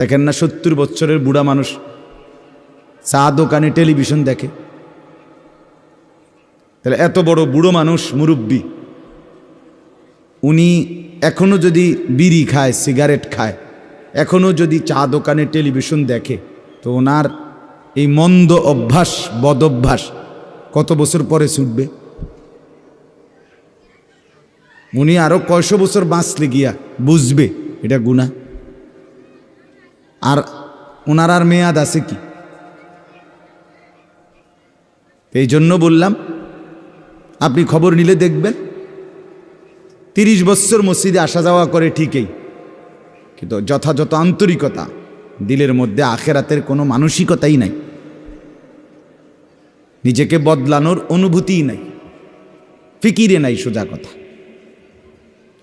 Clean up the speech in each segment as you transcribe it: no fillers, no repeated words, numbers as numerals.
দেখেন না 70 বছরের বুড়া মানুষ চা দোকানে টেলিভিশন দেখে। তাহলে এত বড় বুড়ো মানুষ, মুরব্বী, উনি এখনো যদি বিড়ি খায়, সিগারেট খায়, এখনো যদি চা দোকানে টেলিভিশন দেখে, তো ওনার এই মন্দ অভ্যাস, বদ অভ্যাস কত বছর পরে ছুটবে? উনি আরো কয়শো বছর বাঁচলে গিয়া বুঝবে এটা গুনাহ। আর ওনার আর মেয়াদ আছে কি? এই জন্য বললাম, আপনি খবর নিলে দেখবেন 30 বছর মসজিদে আসা যাওয়া করে ঠিকই, কিন্তু যথাযথ আন্তরিকতা, দিলের মধ্যে আখেরাতের কোনো মানসিকতাই নাই, নিজেকে বদলানোর অনুভূতিই নাই, ফিকিরে নাই। সোজা কথা,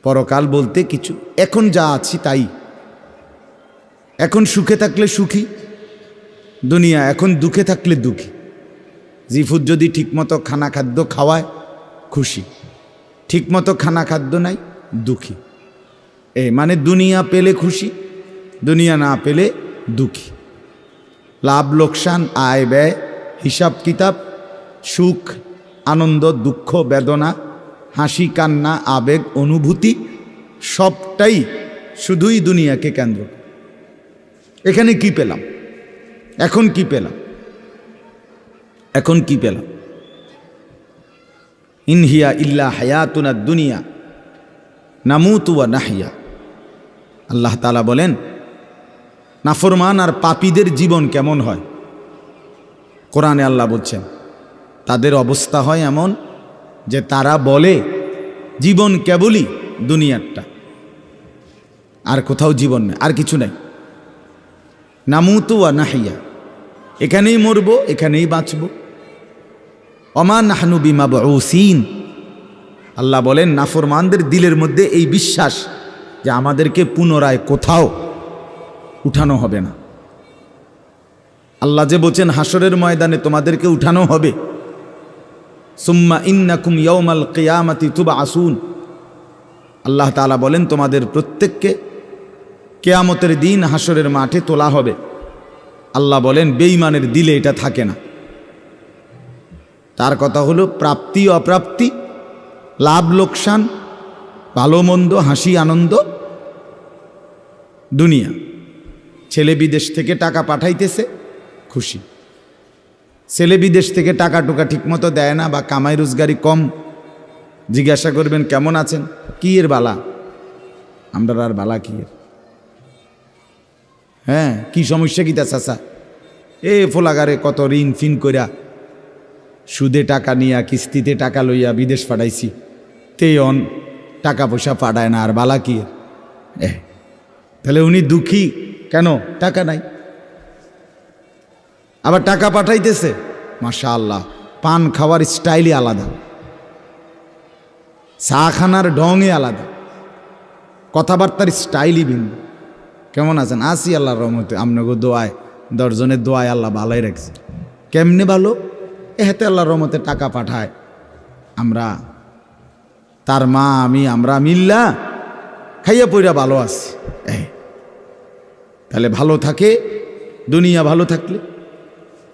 পরকাল বলতে কিছু, এখন যা আছি তাই। এখন সুখে থাকলে সুখী দুনিয়া, এখন দুঃখে থাকলে দুঃখী। জিফুত যদি ঠিকমতো খানা খাদ্য খাওয়ায় খুশি, ঠিকমতো খানা খাদ্য নাই দুঃখী। মানে দুনিয়া পেলে খুশি, দুনিয়া না পেলে দুঃখী। লাভ লোকসান, আয় ব্যয়, হিসাব কিতাব, সুখ আনন্দ, দুঃখ বেদনা, হাসি কান্না, আবেগ অনুভূতি, সবটাই শুধুই দুনিয়াকে কেন্দ্র। এখানে কি পেলাম? এখন কি পেলাম? এখন কি পেলাম? ইনহিয়া ইল্লা হায়াতুনা দুনিয়া নামুতু ওয়া নাহইয়া। আল্লাহ তাআলা বলেন, নাফরমান আর পাপীদের জীবন কেমন হয়? কোরআনে আল্লাহ বলছেন, তাদের অবস্থা হয় এমন যে তারা বলে জীবন কেবলই দুনিয়ারটা, আর কোথাও জীবন নেই, আর কিছু নাই। নামুতু ওয়া নাহইয়া, এখানেই মরবো, এখানেই বাঁচবো। ওমা নাহনু বিমাবউসিন। আল্লাহ বলেন, নাফরমানদের দিলের মধ্যে এই বিশ্বাস যে আমাদেরকে পুনরায় কোথাও উঠানো হবে না। আল্লাহ যে বলছেন হাসরের ময়দানে তোমাদেরকে উঠানো হবে, সুম্মা ইন্নাকুম ইয়াউমাল কিয়ামাতি তুবআসুন। আল্লাহ তাআলা বলেন, তোমাদের প্রত্যেককে কিয়ামতের দিন হাসরের মাঠে তোলা হবে। আল্লাহ বলেন, বেঈমানের দিলে এটা থাকে না। তার কথা হলো প্রাপ্তি অপ্রাপ্তি, লাভ লোকসান, ভালো মন্দ, হাসি আনন্দ, দুনিয়া। ছেলে বিদেশ থেকে টাকা পাঠাইতেছে, খুশি। ছেলে বিদেশ থেকে টাকা টুকা ঠিকমতো দেয় না, বা কামাই রোজগারি কম, জিজ্ঞাসা করবেন কেমন আছেন? কি এর বালা? আমরা আর বালা কি এর? হ্যাঁ, কি সমস্যা কিতা চাচা? ফোলাগারে কত ঋণ ফিন কইরা, সুদে টাকা নিয়া, কিস্তিতে টাকা লইয়া বিদেশ পাঠাইছি, তেয়ন টাকা পয়সা পাঠায় না, আর বালা কি? তাহলে উনি দুঃখী কেন? টাকা নাই। আবার টাকা পাঠাইতেছে, মাশাআল্লাহ, পান খাওয়ার স্টাইলই আলাদা, চা খানার ঢংই আলাদা, কথাবার্তার স্টাইলই ভিন্ন। কেমন আছেন? আসি আল্লাহর রহমতে, আপনাকে দোয়ায়, 10 জনের দোয়ায় আল্লাহ ভালোই রাখছে। কেমনে ভালো? এতে আল্লাহর রহমতে টাকা পাঠায়, আমরা, তার মা, আমি, আমরা মিল্লা খাইয়া পইরা ভালো আছি। তাহলে ভালো থাকে দুনিয়া, ভালো থাকলে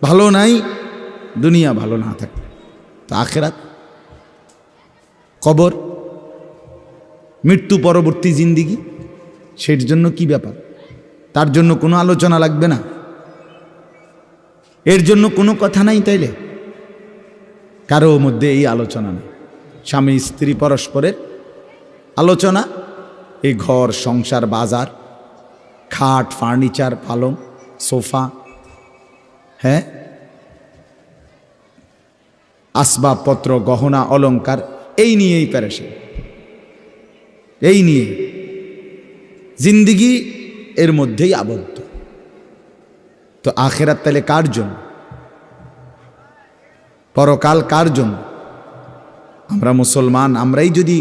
ভালো নাই দুনিয়া, ভালো না থাকলে তো আখেরাত, কবর, মৃত্যু পরবর্তী জিন্দিগি, সের জন্য কি ব্যাপার? তার জন্য কোনো আলোচনা লাগবে না, এর জন্য কোনো কথা নাই। তাইলে কারো মধ্যে এই আলোচনা নেই। স্বামী স্ত্রী পরস্পরের আলোচনা, এই ঘর সংসার, বাজার, খাট, ফার্নিচার, পালং, সোফা, হ্যাঁ, আসবাবপত্র, গহনা, অলংকার, এই নিয়েই পেরেছে, এই নিয়ে জিন্দিগি এর মধ্যেই আবদ্ধ। তো আখেরাত তাহলে কার জন্য? পরকাল কার জন্য? আমরা মুসলমান, আমরাই যদি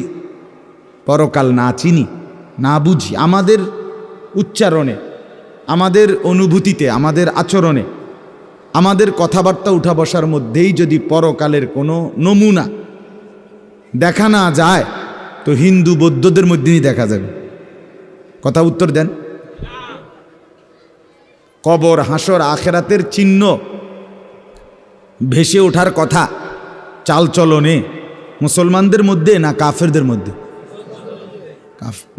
পরকাল না চিনি, না বুঝি, আমাদের উচ্চারণে, আমাদের অনুভূতিতে, আমাদের আচরণে, আমাদের কথাবার্তা উঠা বসার মধ্যেই যদি পরকালের কোনো নমুনা দেখা না যায়, তো হিন্দু বৌদ্ধদের মধ্যেই দেখা যাবে। কথা উত্তর দেন। কবর, হাসর, আখেরাতের চিহ্ন ভেসে ওঠার কথা চালচলনে মুসলমানদের মধ্যে না কাফেরদের মধ্যে?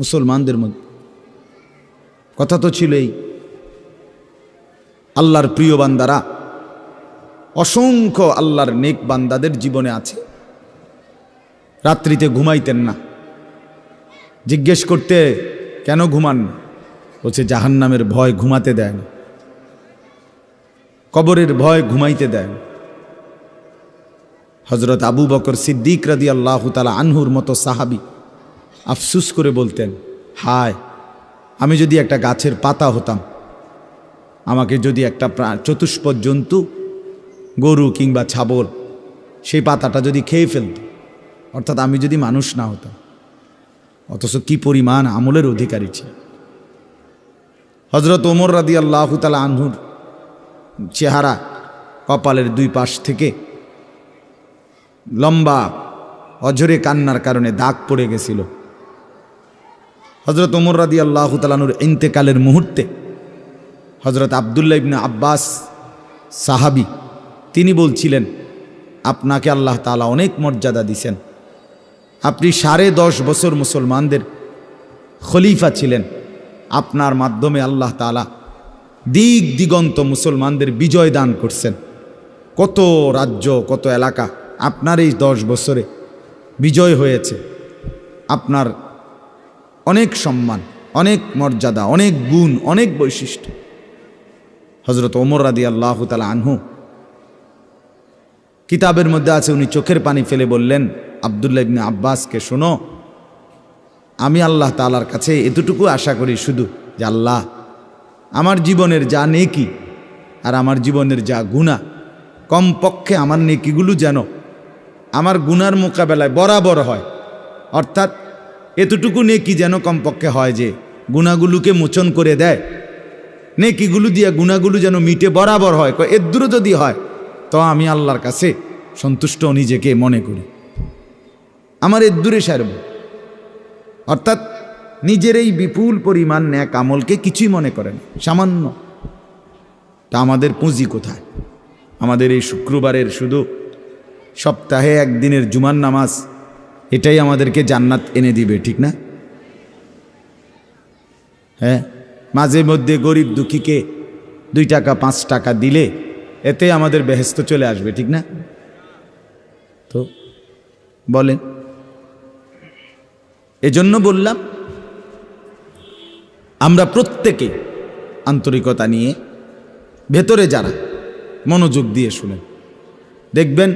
মুসলমানদের মধ্যে। কথা তো ছিল এই, আল্লাহর প্রিয় বান্দারা, অসংখ্য আল্লাহর নেক বান্দাদের জীবনে আছে রাত্রিতে ঘুমাইতেন না। জিজ্ঞেস করতে, কেন ঘুমান না? বলছে জাহান্নামের ভয় ঘুমাতে দেয় না, কবরের ভয় ঘুমাইতে দেয় না। হজরত আবু বকর সিদ্দিক রাদিয়াল্লাহু তাআলা আনহুর মতো সাহাবী আফসুস করে বলতেন, হায়, আমি যদি একটা গাছের পাতা হতাম, আমাকে যদি একটা চতুষ্পদ জন্তু, গরু কিংবা ছাগল, সেই পাতাটা যদি খেয়ে ফেলত, অর্থাৎ আমি যদি মানুষ না হতাম। অথচ কি পরিমাণ আমলের অধিকারী ছিল। হজরত ওমর রাদিয়াল্লাহু তাআলা আনহুর চেহারা, কপালের দুই পাশ থেকে লম্বা অঝরে কান্নার কারণে দাগ পড়ে গেছিল। হজরত ওমর রাদিয়াল্লাহু তাআলা আনহুর ইন্তেকালের মুহূর্তে হজরত আব্দুল্লাহ ইবনে আব্বাস সাহাবী, তিনি বলছিলেন, আপনাকে আল্লাহ তাআলা অনেক মর্যাদা দিছেন, আপনি 10.5 বছর মুসলমানদের খলিফা ছিলেন, আপনার মাধ্যমে আল্লাহ তাআলা দিক দিগন্ত মুসলমানদের বিজয় দান করছেন। কত রাজ্য, কত এলাকা আপনার এই 10 বছরে বিজয় হয়েছে। আপনার অনেক সম্মান, অনেক মর্যাদা, অনেক গুণ, অনেক বৈশিষ্ট্য। হজরত ওমর রাদিয়াল্লাহু তাআলা আনহু কিতাবের মধ্যে আছে, উনি চোখের পানি ফেলে বললেন আব্দুল্লাহ ইবনে আব্বাসকে, শোনো, আমি আল্লাহ তাআলার কাছে এতটুকু আশা করি শুধু যে আল্লাহ, আমার জীবনের যা নেকি আর আমার জীবনের যা গুনাহ, কমপক্ষে আমার নেকিগুলো যেন আমার গুনার মোকাবেলায় বরাবর হয়। অর্থাৎ এতটুকু নেকি যেন কমপক্ষে হয় যে গুনাহগুলোকে মোচন করে দেয়, নেকিগুলো দিয়ে গুনাহগুলো যেন মিটে বরাবর হয়। এর দূরে যদি হয় তো আমি আল্লাহর কাছে সন্তুষ্ট নিজেকে মনে করি, আমার এর দূরে সারব। অর্থাৎ নিজের এই বিপুল পরিমাণ নেক আমলকে কিছুই মনে করেন, সামান্য। তা আমাদের পুঁজি কোথায়? আমাদের এই শুক্রবারের শুধু সপ্তাহে একদিনের জুমার নামাজ, এটাই আমাদেরকে জান্নাত এনে দিবে, ঠিক না? হ্যাঁ, মাঝে মধ্যে গরিব দুঃখীকে 2 টাকা 5 টাকা দিলে এতে আমাদের বেহেশত চলে আসবে, ঠিক না? তো বলেন, এজন্য বললাম আমরা প্রত্যেকে আন্তরিকতা নিয়ে, ভেতরে যারা মনোযোগ দিয়ে শুনেন, দেখবেন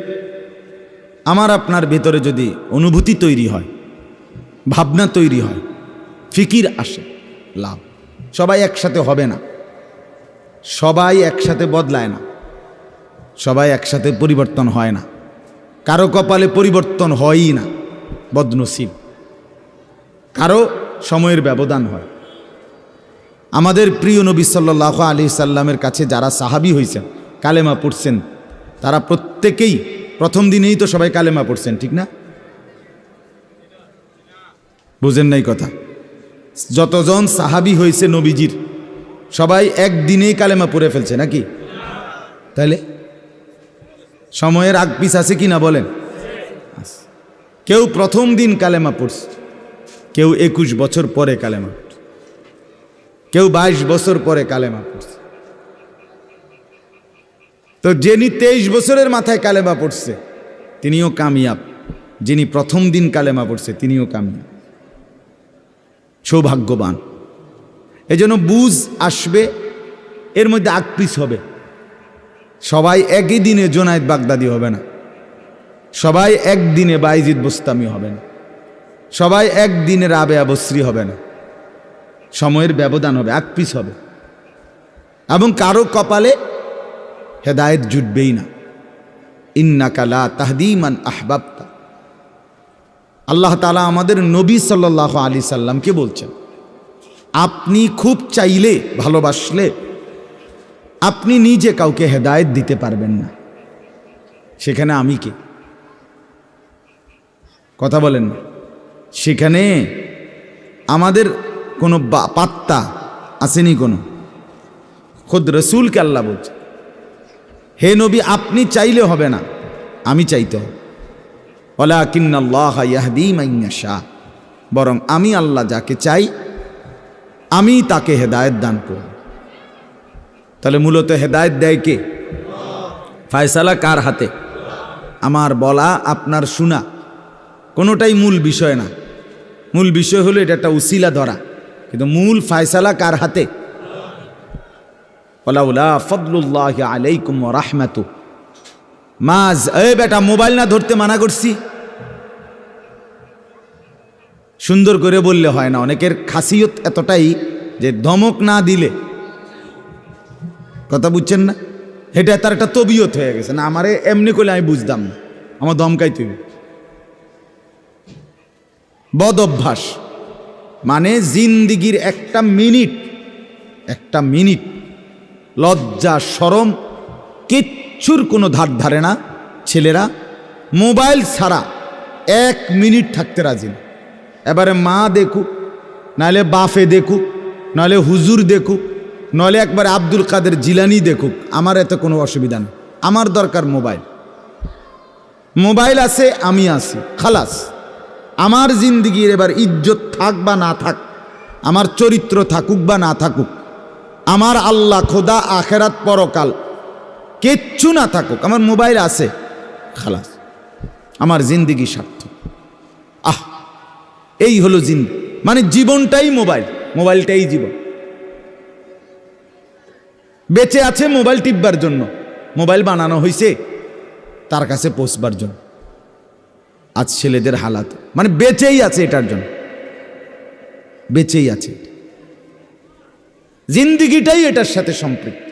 আমার আপনার ভেতরে যদি অনুভূতি তৈরি হয়, ভাবনা তৈরি হয়, ফিকির আসে, লাভ। সবাই একসাথে হবে না, সবাই একসাথে বদলায় না, সবাই একসাথে পরিবর্তন হয় না, কারো কপালে পরিবর্তন হয়ই না, বদনসিব। কারো সময়ের ব্যবধান হয়। আমাদের প্রিয় নবী সাল্লাল্লাহু আলাইহি সাল্লামের কাছে যারা সাহাবী হয়েছেন, কালেমা পড়ছেন, তারা প্রত্যেকেই প্রথম দিনেই তো সবাই কালেমা পড়ছেন, ঠিক না? বুঝেন নাই কথা? যতজন সাহাবী হয়েছে নবীজির, সবাই একদিনেই কালেমা পড়ে ফেলছে নাকি? তাহলে সময়ের আগ পিছ আছে কি না বলেন? কেউ প্রথম দিন কালেমা পড়ছে, কেউ 21 বছর পরে কালেমা পড়ছে, কেউ 22 বছর পরে কালেমা পড়ছে। তো যিনি 23 বছরের মাথায় কালেমা পড়ছে তিনিও কামিয়াব, যিনি প্রথম দিন কালেমা পড়ছে তিনিও কামিয়াব, সৌভাগ্যবান। এজন্য বুঝ আসবে, এর মধ্যে আকপিস হবে। সবাই একই দিনে জোনায়েদ বাগদাদি হবে না, সবাই একদিনে বাইজিদ বুস্তামি হবে না, সবাই একদিনে রাবেয়া বসরি হবে না। সময়ের ব্যবধান হবে, আকপিস হবে, এবং কারো কপালে হেদায়েত জুটবেই না। ইন্নাকা লা তাহদি মান আহবাবতা। আল্লাহ তাআলা আমাদের নবী সাল্লাল্লাহু আলাইহি সাল্লামকে বলছেন, আপনি খুব চাইলে, ভালোবাসলে আপনি নিজে কাউকে হেদায়েত দিতে পারবেন না, সেখানে আমি কে? কথা বলেন না। সেখানে আমাদের কোনো পাত্তা আসেনি, খুদ রসুলকে আল্লাহ বলছে, হে নবী আপনি চাইলে হবে না, আমি চাইতে হবে। ওয়ালাকিন্নাল্লাহা ইয়াহদি মান ইয়াশা, বরং আমি আল্লাহ যাকে চাই আমি তাকে হেদায়েত দান করি। তাহলে মূলত হেদায়েত দেয় কে? ফায়সালা কার হাতে? আমার বলা আপনার শোনা কোনোটাই মূল বিষয় না। মূল বিষয় হলো এটা একটা উসিলা ধরা, কিন্তু মূল ফায়সালা কার হাতে? ওয়ালাউলা ফাদলুল্লাহি আলাইকুম ওয়া রাহমাতু মাজ। এই বেটা মোবাইল না ধরতে মানা করছি, সুন্দর করে বললে হয় না। অনেকের খাসিয়ত এতটাই যে ধমক না দিলে, কথা বুঝছেন না, এটা তার একটা তবিয়ত হয়ে গেছে। না আমারে এমনি করলে আমি বুঝতাম না, আমার ধমকাইতে হবে। বদ অভ্যাস মানে জিন্দিগির একটা মিনিট লজ্জা শরম কিচ্ছুর কোনো ধার ধারে না। ছেলেরা মোবাইল ছাড়া 1 মিনিট থাকতে রাজি না। এবারে মা দেখুক, নাহলে বাফে দেখুক, নাহলে হুজুর দেখুক, নাহলে একবার আব্দুল কাদের জিলানি দেখুক, আমার এতে কোনো অসুবিধা নেই। আমার দরকার মোবাইল। মোবাইল আছে, আমি আছি, খালাস। আমার জিন্দিগির এবার ইজ্জত থাক বা না থাক, আমার চরিত্র থাকুক বা না থাকুক, আমার আল্লাহ খোদা আখেরাত পরকাল কিচ্ছু না থাকুক, আমার মোবাইল আছে, খালাস, আমার জিন্দিগি সার্থক। এই হলো মানে জীবনটাই মোবাইল, মোবাইলটাই জীবন। বেঁচে আছে মোবাইল টিপবার জন্য, মোবাইল বানানো হয়েছে তার কাছে পৌঁছবার জন্য। আজ ছেলেদের হালাত মানে বেঁচেই আছে এটার জন্য, বেঁচেই আছে। জিন্দিগিটাই এটার সাথে সম্পৃক্ত,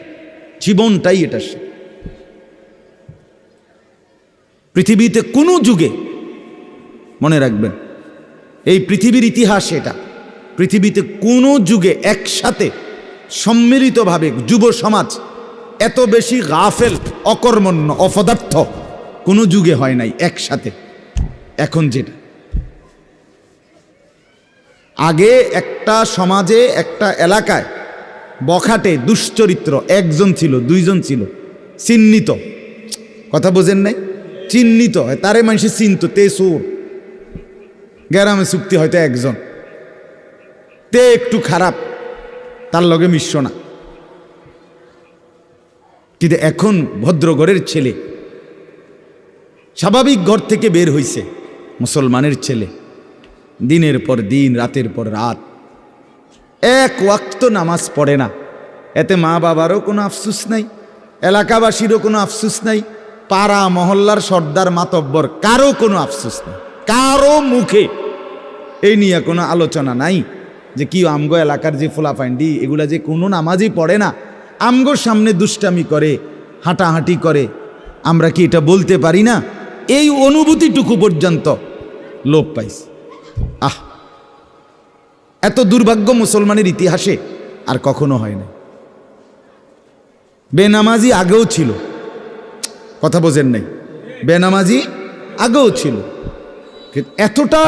জীবনটাই এটার সাথে। পৃথিবীতে কোনো যুগে, মনে রাখবেন এই পৃথিবীর ইতিহাস এটা, পৃথিবীতে কোনো যুগে একসাথে সম্মিলিতভাবে যুব সমাজ এত বেশি গাফেল, অকর্মণ্য, অপদার্থ কোনো যুগে হয় নাই একসাথে। এখন যেটা আগে একটা সমাজে একটা এলাকায় বখাটে দুশ্চরিত্র একজন ছিল, দুইজন ছিল, চিহ্নিত, কথা বোঝেন নাই, চিহ্নিত হয় তারে মানুষে চিনত, তে সুর গ্যারামে চুক্তি হয়তো একজন, তে একটু খারাপ, তার লগে মিশ্র না। কিন্তু এখন ভদ্রঘরের ছেলে, স্বাভাবিক ঘর থেকে বের হইছে মুসলমানের ছেলে, দিনের পর দিন, রাতের পর রাত এক ওয়াক্ত নামাজ পড়ে না। এতে মা বাবারও কোনো আফসুস নাই, এলাকাবাসীরও কোনো আফসুস নাই, পাড়া মহল্লার সর্দার মাতব্বর কারো কোনো আফসুস নাই, কারো মুখে এই নিয়ে কোনো আলোচনা নাই যে কি আমগো এলাকার যে ফোলাফাইন্ডি এগুলা যে কোনো নামাজই পড়ে না, আমগোর সামনে দুষ্টামি করে, হাঁটাহাঁটি করে, আমরা কি এটা বলতে পারি না? এই অনুভূতিটুকু পর্যন্ত লোপ পাইছে। এত দুর্ভাগ্য মুসলমানের ইতিহাসে আর কখনো হয় না। বেনামাজি আগেও ছিল, কথা বোঝেন নাই, বেনামাজি আগেও ছিল, কিন্তু এতটা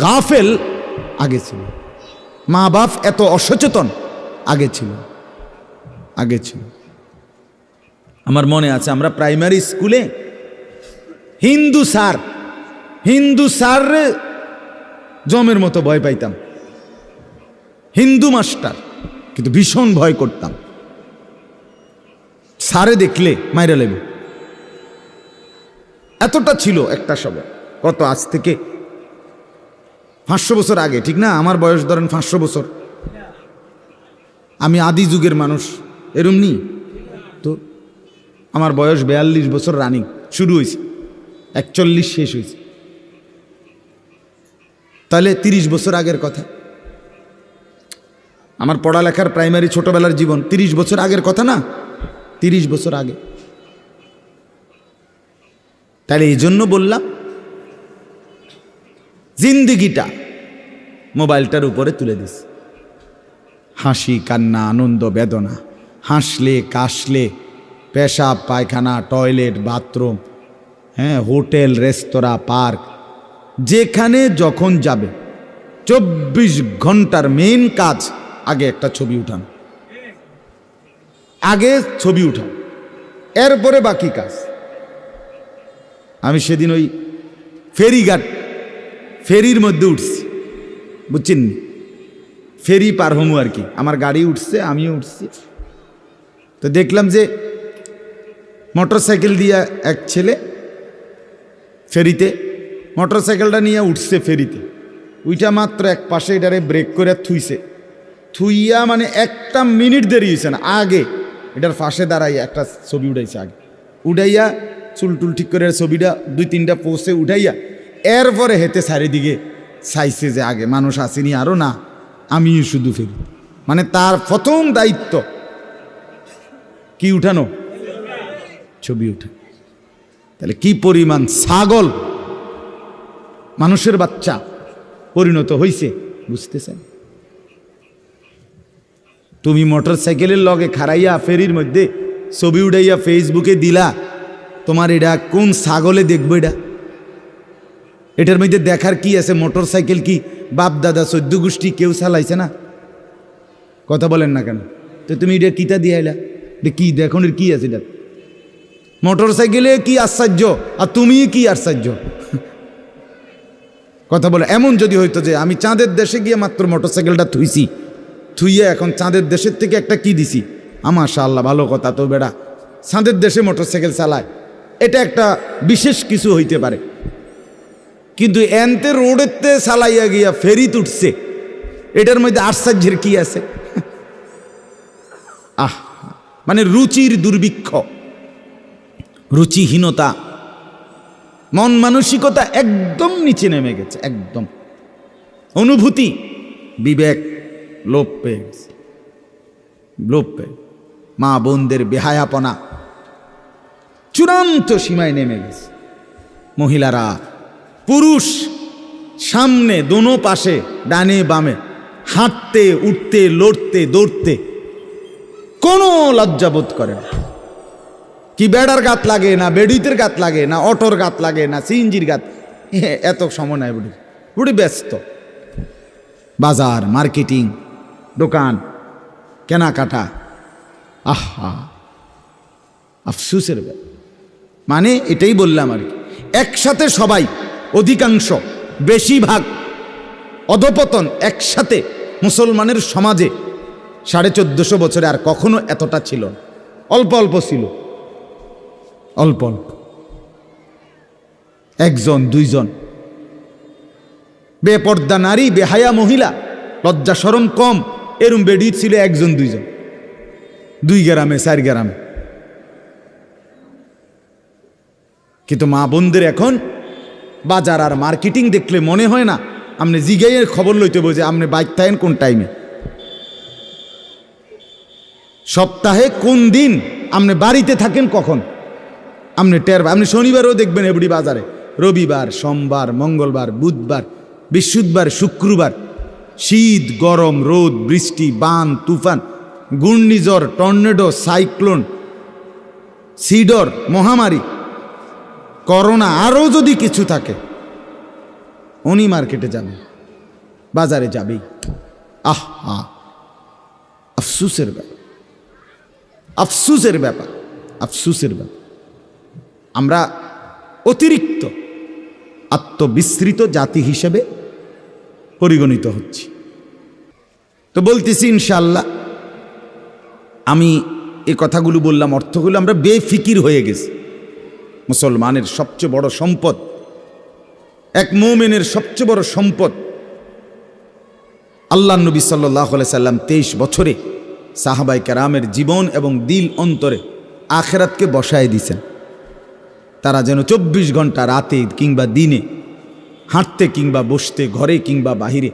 গাফেল আগে ছিল, মা বাপ এত অসচেতন আগে ছিল। আমার মনে আছে আমরা প্রাইমারি স্কুলে হিন্দু স্যার জমের মতো ভয় পাইতাম, হিন্দু মাস্টার, কিন্তু ভীষণ ভয় করতাম। স্যারে দেখলে মাইরা লেবে, এতটা ছিল একটা সময়। কত আজ থেকে 500 বছর আগে, ঠিক না? আমার বয়স ধরেন 500 বছর, আমি আদি যুগের মানুষ, এরম নি তো। আমার বয়স 42 বছর রানিং, শুরু হয়েছে 41 শেষ হয়েছে, তাহলে 30 বছর আগের কথা। আমার পড়ালেখার প্রাইমারি ছোটবেলার জীবন 30 বছর আগের কথা না, 30 বছর আগে। তাহলে এই জন্য বললাম জিন্দিগিটা মোবাইলটার উপরে তুলে দিস। হাসি কান্না আনন্দ বেদনা, হাসলে কাশলে, পেশাব পায়খানা টয়লেট বাথরুম, হোটেল রেস্তোরাঁ পার্ক, যেখানে যখন যাবে 24 ঘন্টার মেইন কাজ আগে একটা ছবি উঠানো। আগে ছবি উঠাও, এরপরে বাকি কাজ। আমি সেদিন ওই ফেরিঘাট, ফেরির মধ্যে উঠছি, বুঝছেন, ফেরি পার হমু আর কি, আমার গাড়ি উঠছে, আমিও উঠছি। তো দেখলাম যে মোটর সাইকেল দিয়ে এক ছেলে ফেরিতে, মোটর সাইকেলটা নিয়ে উঠছে ফেরিতে, ওইটা মাত্র এক পাশে এটারে ব্রেক করে থুইছে, থুইয়া মানে একটা মিনিট দেরি হয়েছে না, আগে এটার পাশে দাঁড়াইয়া একটা ছবি উঠাইছে, আগে উঠাইয়া চুল টুল ঠিক করে ছবিটা 2-3টা পোস্টে উঠাইয়া এরপরে হেতে চারিদিকে চাইছে যে আগে মানুষ আসেনি আরও না, আমি শুধু ফেরি। মানে তার প্রথম দায়িত্ব কি উঠানো, ছবি উঠা। তাহলে কি পরিমাণ ছাগল মানুষের বাচ্চা পরিণত হইছে বুঝতেছেন? তুমি মোটর সাইকেলের লগে খাড়াইয়া ফেরির মধ্যে ছবি উঠাইয়া ফেসবুকে দিলা, তোমার এটা কোন ছাগলে দেখবো? এটার মধ্যে দেখার কি আছে? মোটর সাইকেল কি বাপ দাদা 14 গোষ্ঠী কেউ চালাইছে না? কথা বলেন না কেন? তো তুমি এটা কিতা দিয়ে আইলা, কি দেখুন কি আছে এটা? মোটর সাইকেলে কি আশ্চর্য, আর তুমি কি আশ্চর্য? কথা বলে এমন যদি হইতো যে আমি চাঁদের দেশে গিয়ে মাত্র মোটর সাইকেলটা থুইছি, থুইয়া এখন চাঁদের দেশের থেকে একটা কি দিছি, মাশাআল্লাহ ভালো কথা, তো বেড়া চাঁদের দেশে মোটর সাইকেল চালায়, এটা একটা বিশেষ কিছু হইতে পারে। কিন্তু এনতে রোডেতে চালাইয়া গিয়া ফেরি তুটছে, এটার মধ্যে আশ্চর্যের কি আছে? মানে রুচির দুর্ভিক্ষ, রুচিহীনতা, মন মানসিকতা একদম নিচে নেমে গেছে, একদম অনুভূতি, বিবেক লোপ পেয়ে গেছে, লোপ পেয়ে মা বোনদের বেহায়াপনা চূড়ান্ত সীমায় নেমে গেছে। মহিলারা, পুরুষ সামনে দোনো পাশে ডানে বামে হাঁটতে উঠতে লড়তে দৌড়তে কোনো লজ্জাবোধ করে না। কি বেড়ার গাত লাগে না, বেডিতের গাত লাগে না, অটোর গাত লাগে না, সিএনজির গাত, এত সময় নাই বুড়ি, বুড়ি ব্যস্ত। বাজার, মার্কেটিং, দোকান, কেনাকাটা, আফসুসের ব্যাপার। মানে এটাই বললাম আর কি, একসাথে সবাই, অধিকাংশ, বেশিরভাগ অধপতন একসাথে মুসলমানের সমাজে 1450 বছরে আর কখনো এতটা ছিল না, অল্প অল্প ছিল, অল্প অল্প, একজন দুইজন বেপর্দা নারী, বেহায়া মহিলা, লজ্জা শরম কম, এরম বেডি ছিল একজন দুইজন, 2 গ্রামে 4 গ্রামে। কিন্তু মা বোনদের এখন বাজার আর মার্কেটিং দেখলে মনে হয় না আপনি জিগাইয়ের খবর লইতে বোঝে আপনি বাইক থাকেন কোন টাইমে, সপ্তাহে কোন দিন আপনি বাড়িতে থাকেন কখন, আপনি টের, আপনি শনিবারও দেখবেন এবড়ি বাজারে, রবিবার, সোমবার, মঙ্গলবার, বুধবার, বৃহস্পতিবার, শুক্রবার, শীত, গরম, রোদ, বৃষ্টি, বান, তুফান, ঘূর্ণিঝড়, টর্নেডো, সাইক্লোন, সিডর, মহামারী, করোনা, আরও যদি কিছু থাকে, উনি মার্কেটে যাবে, বাজারে যাবেই। আফসুসের ব্যাপার, আফসুসের ব্যাপার, আফসুসের ব্যাপার। আমরা অতিরিক্ত আত্মবিস্মৃত জাতি হিসেবে পরিগণিত হচ্ছি। তো বলতেছি ইনশাআল্লাহ, আমি এই কথাগুলো বললাম, অর্থগুলো আমরা বেফিকির হয়ে গেছি। মুসলমানের সবচেয়ে বড় সম্পদ, এক মুমিনের সবচেয়ে বড় সম্পদ, আল্লাহ নবী সাল্লাল্লাহু আলাইহি সাল্লাম 23 বছরে সাহাবায়ে কেরামের জীবন এবং দিল অন্তরে আখিরাতকে বসায় দিয়েছেন। তারা যেন 24 ঘন্টা রাতে কিংবা দিনে, হাঁটতে কিংবা বসতে, ঘরে কিংবা বাহিরে,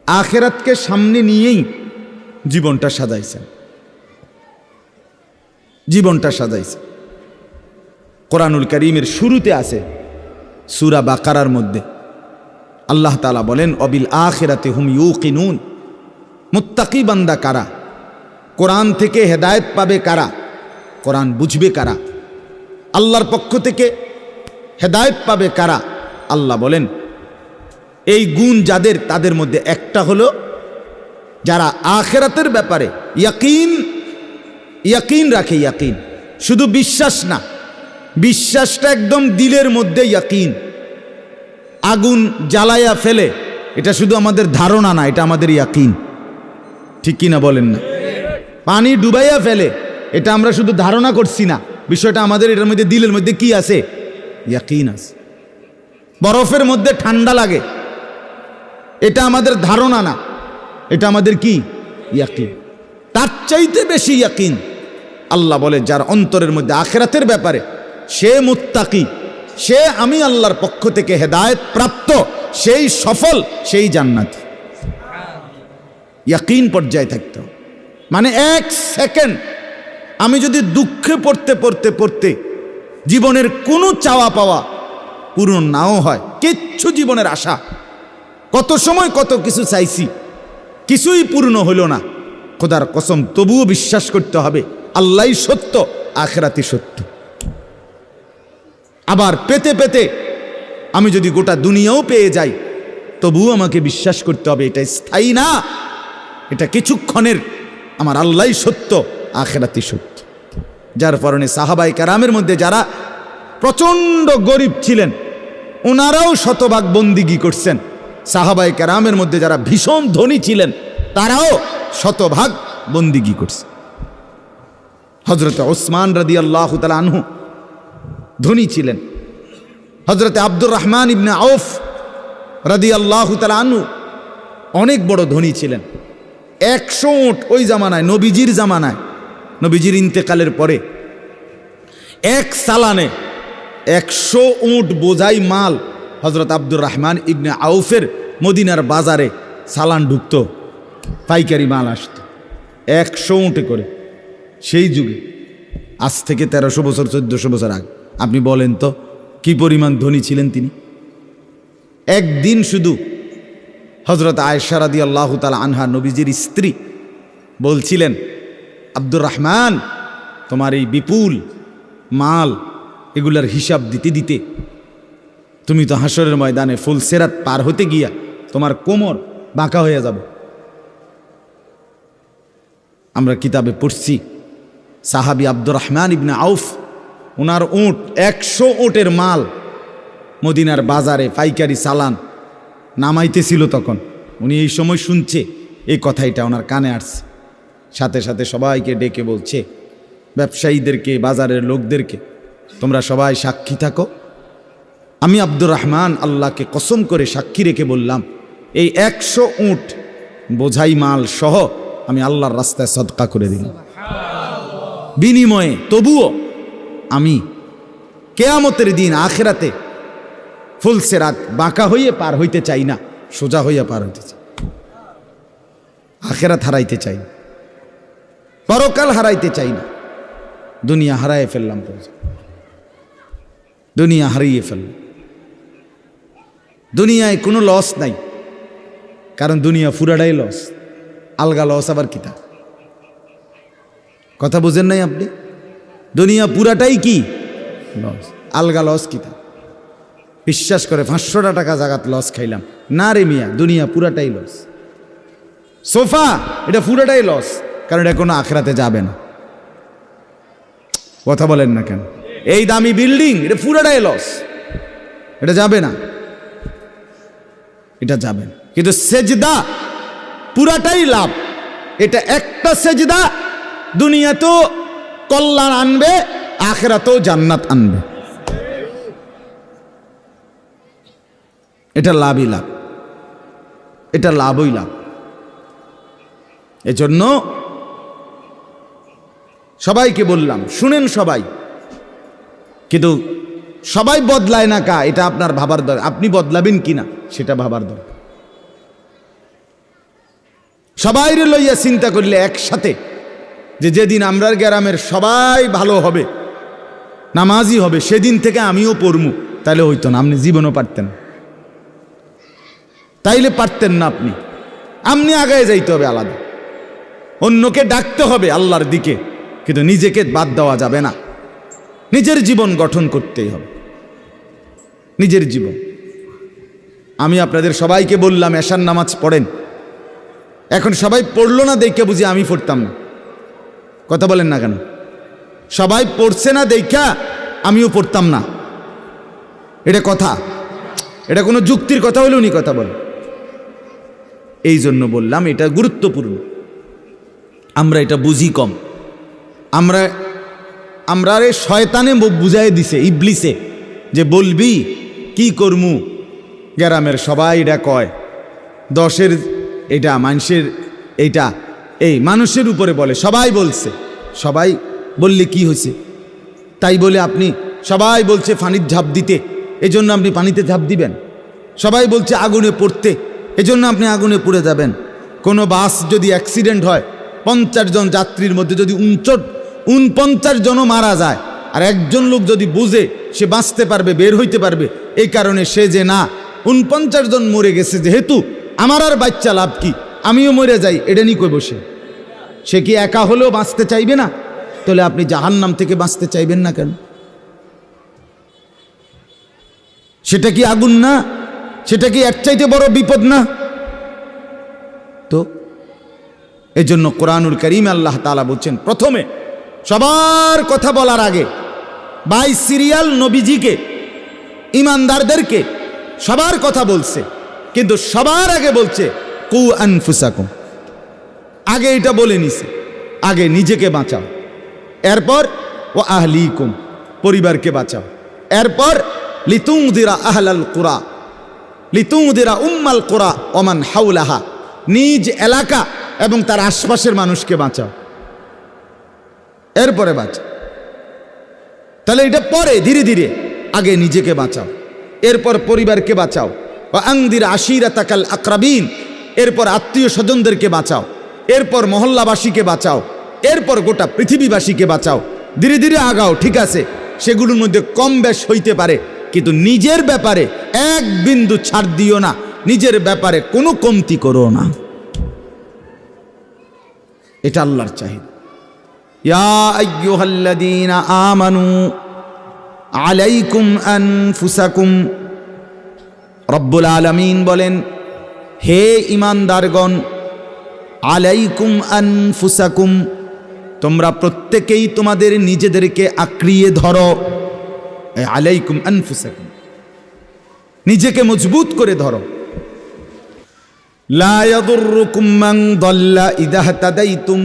আখিরাতকে সামনে নিয়েই জীবনটা সাজাইছেন, জীবনটা সাজাইছেন। কোরআনুল কারীমের শুরুতে আছে সূরা বাকারার মধ্যে আল্লাহ তাআলা বলেন, অবিল আখিরাতি হুম ইউকিনুন, মুত্তাকি বান্দা কারা, কোরআন থেকে হেদায়েত পাবে কারা, কোরআন বুঝবে কারা, আল্লাহর পক্ষ থেকে হেদায়েত পাবে কারা। আল্লাহ বলেন এই গুণ যাদের, তাদের মধ্যে একটা হলো যারা আখিরাতের ব্যাপারে ইয়াকিন ইয়াকিন রাখে, ইয়াকিন, শুধু বিশ্বাস না, বিশ্বাসটা একদম দিলের মধ্যে ইয়াকিন। আগুন জ্বালায়া ফেলে, এটা শুধু আমাদের ধারণা না, এটা আমাদের ইয়াকিন। ঠিক কিনা বলেন না? পানি ডুবাইয়া ফেলে, এটা আমরা শুধু ধারণা করছি না, বিষয়টা আমাদের এটার মধ্যে দিলের মধ্যে কি আছে? ইয়াকিন আছে। বরফের মধ্যে ঠান্ডা লাগে, এটা আমাদের ধারণা না, এটা আমাদের কি? ইয়াকিন। তার চাইতে বেশি ইয়াকিন আল্লাহ বলে যার অন্তরের মধ্যে আখিরাতের ব্যাপারে, সে মুত্তাকি, সে আমি আল্লাহর পক্ষ থেকে হেদায়েত প্রাপ্ত, সেই সফল, সেই জান্নাতি। ইয়াকিন পর্যায়ে থাকতে, মানে এক সেকেন্ড আমি যদি দুঃখে পড়তে পড়তে পড়তে জীবনের কোনো চাওয়া পাওয়া পূরণ নাও হয়, কিচ্ছু জীবনের আশা, কত সময় কত কিছু চাইছি, কিছুই পূর্ণ হইল না, খোদার কসম তবুও বিশ্বাস করতে হবে আল্লাহই সত্য, আখিরাতই সত্য। আবার পেতে পেতে আমি যদি গোটা দুনিয়াও পেয়ে যাই, তবুও আমাকে বিশ্বাস করতে হবে এটা স্থায়ী না, এটা কিছুক্ষণের, আমার আল্লাহই সত্য, আখিরাতই সত্য। যার কারণে সাহাবায়ে কেরামের মধ্যে যারা প্রচণ্ড গরিব ছিলেন, ওনারাও শতভাগ বন্দিগি করছেন। সাহাবায়ে কেরামের মধ্যে যারা ভীষণ ধনী ছিলেন, তারাও শতভাগ বন্দিগি করছে। হযরতে ওসমান রাদিয়াল্লাহু তাআলা আনহু ধনী ছিলেন। হযরতে আব্দুর রহমান ইবনে আউফ রাদিয়াল্লাহু তাআলা আনহু অনেক বড় ধনী ছিলেন। 100 উট ওই জামানায়, নবীজির জামানায়, নবীজির ইন্তেকালের পরে এক সালানে 100 উট বোঝাই মাল হযরত আব্দুর রহমান ইবনে আউফের মদিনার বাজারে সালান ঢুকত, পাইকারি মাল আসত 100 উটে করে। সেই যুগে, আজ থেকে 1300 বছর 1400 বছর আগে, আপনি বলেন তো কি পরিমাণ ধনী ছিলেন তিনি। একদিন শুধু হযরত আয়েশা রাদিয়াল্লাহু তাআলা আনহা, নবীজির স্ত্রী, বলছিলেন, আব্দুর রহমান, তোমার এই বিপুল মাল, এগুলার হিসাব দিতে দিতে তুমি তো হাসরের ময়দানে ফুলসেরাত পার হতে গিয়া তোমার কোমর বাঁকা হয়ে যাবে। আমরা কিতাবে পড়ছি সাহাবী আব্দুর রহমান ইবনে আউফ, ওনার উট 100 উটের মাল মদিনার বাজারে পাইকারি চালান নামাইতেছিল। তখন উনি এই সময় শুনছে, এই কথাইটা ওনার কানে আসছে। সাথে সাথে সবাইকে ডেকে বলছে, ব্যবসায়ীদেরকে, বাজারের লোকদেরকে, তোমরা সবাই সাক্ষী থাকো, আমি আব্দুর রহমান আল্লাহকে কসম করে সাক্ষী রেখে বললাম, এই 100 উট বোঝাই মাল সহ আমি আল্লাহর রাস্তায় সদকা করে দিলাম। বিনিময়ে তবুও আমি কিয়ামতের দিন আখিরাতে ফুলসেরাত বাঁকা হইয়ে পার হইতে চাই না, সোজা হইয়া পার হইতে চাই। আখিরাত হারাইতে চাই না, পরকাল হারাইতে চাই না। দুনিয়া হারাইয়ে ফেললাম, দুনিয়া হারিয়ে ফেললাম। দুনিয়ায় কোনো লস নাই, কারণ দুনিয়া পুরাটাই লস। আলগা লস আবার কিতা? কথা বুঝেন নাই আপনি? দুনিয়া পুরাটাই কি লস, আলগা লস কিতা? বিশ্বাস করে 500 টাকা জাগাত লস খাইলাম না রে মিয়া, দুনিয়া পুরাটাই লস। সোফা, এটা পুরাটাই লস, কারণ এটা কোনো আখিরাতে যাবে না। কথা বলেন না কেন? এই দামি বিল্ডিং, এটা পুরাটাই লস, এটা যাবে না, এটা যাবে না। কিন্তু সেজদা পুরাটাই লাভ। এটা একটা সেজদা দুনিয়াতেও কল্যাণ আনবে, আখিরাতেও জান্নাত আনবে। এটা লাভই লাভ, এটা লাভই লাভ। এজন্য সবাইকে বললাম, শুনেন সবাই, কিন্তু সবাই বদলায় না কা, এটা আপনার ভাবার দরকার। আপনি বদলাবেন কিনা সেটা ভাবার দরকার। সবাই লইয়া চিন্তা করলে একসাথে, যে যেদিন আমরার গ্রামের সবাই ভালো হবে, নামাজি হবে, সেদিন থেকে আমিও পড়মু, তাইলে হইতো না। আপনি জীবনও পারতেন, তাইলে পারতেন না। আপনি আগায় যাইতে হবে আলাদা, অন্যকে ডাকতে হবে আল্লাহর দিকে, কিন্তু নিজেকে বাদ দেওয়া যাবে না। নিজের জীবন গঠন করতেই হবে, নিজের জীবন। আমি আপনাদের সবাইকে বললাম এশার নামাজ পড়েন, এখন সবাই পড়লো না দেখে বুঝি আমি পড়তাম না। কথা বলেন না কেন? সবাই পড়ছে না দেখা আমিও পড়তাম না, এটা কথা? এটা কোনো যুক্তির কথা হলে উনি কথা বলেন। এই জন্য বললাম এটা গুরুত্বপূর্ণ। আমরা এটা বুঝি কম। আমরা শয়তানে বুঝাই দিছে, ইবলিসে, যে বলবি কি করমু, গ্রামের সবাই এটা কয়, 10-এর এটা মানুষের, এইটা এই মানুষের উপরে বলে, সবাই বলছে, সবাই বললে কি হয়েছে তাই বলে আপনি, সবাই বলছে পানির ঝাঁপ দিতে, এজন্য আপনি পানিতে ঝাঁপ দিবেন। সবাই বলছে আগুনে পড়তে, এজন্য আপনি আগুনে পুড়ে যাবেন। কোনো বাস যদি অ্যাক্সিডেন্ট হয়, 50 জন যাত্রীর মধ্যে যদি 49 জনও মারা যায়, আর একজন লোক যদি বুঝে সে বাঁচতে পারবে, বের হইতে পারবে, এই কারণে সে যে না 49 জন মরে গেছে, যেহেতু আমার আর বাচ্চা লাভ কি, আমিও মরে যাই, এটা নিয়ে কই বসে, সে কি একা হলেও বাঁচতে চাইবে না? তাহলে আপনি জাহান্নাম থেকে বাঁচতে চাইবেন না কেন? সেটা কি আগুন না? সেটা কি এর চাইতে বড় বিপদ না? তো এজন্য কোরআনুল কারীমে আল্লাহ তাআলা বলছেন, প্রথমে সবার কথা বলার আগে বাই সিরিয়াল নবীজিকে, ইমানদারদেরকে সবার কথা বলছে, কিন্তু সবার আগে বলছে কু আনফুসাকুম। আগে এটা বলে নিছে, আগে নিজেকে বাঁচাও, এরপর ও আহলিকুম, পরিবারকে বাঁচাও, এরপর লিতুনদিরা আহলাল কুরা, লিতুনদিরা উম্মাল কুরা ওমান হাওলাহা, নিজ এলাকা এবং তার আশপাশের মানুষকে বাঁচাও, এরপরে বাঁচাও। তাহলে এটা পরে ধীরে ধীরে, আগে নিজেকে বাঁচাও, এরপর পরিবারকে বাঁচাও, ওয়া আনদির আশিরাতাকাল আকরাবিন, এরপর আত্মীয় স্বজনদেরকে বাঁচাও, এরপর মহল্লাবাসীকে বাঁচাও, এরপর গোটা পৃথিবীবাসীকে বাঁচাও। ধীরে ধীরে আগাও, ঠিক আছে, সেগুলোর মধ্যে কম বেশ হইতে পারে, কিন্তু নিজের ব্যাপারে এক বিন্দু ছাড় দিও না, নিজের ব্যাপারে কোনো কমতি করো না। এটা আল্লাহর চাহিদা। ইয়া আইয়ুহাল্লাযীনা আমানু আলাইকুম আনফুসাকুম, রব্বুল আলামিন বলেন, হে ঈমানদারগণ, আলাইকুম আনফুসাকুম, তোমরা প্রত্যেকেই তোমাদের নিজেদেরকে আঁকড়িয়ে ধরো। আলাইকুম আনফুসাকুম, নিজেকে মজবুত করে ধরো। লা ইয়াদুররুকুম মান দাল্লা ইযা ইহতাদাইতুম,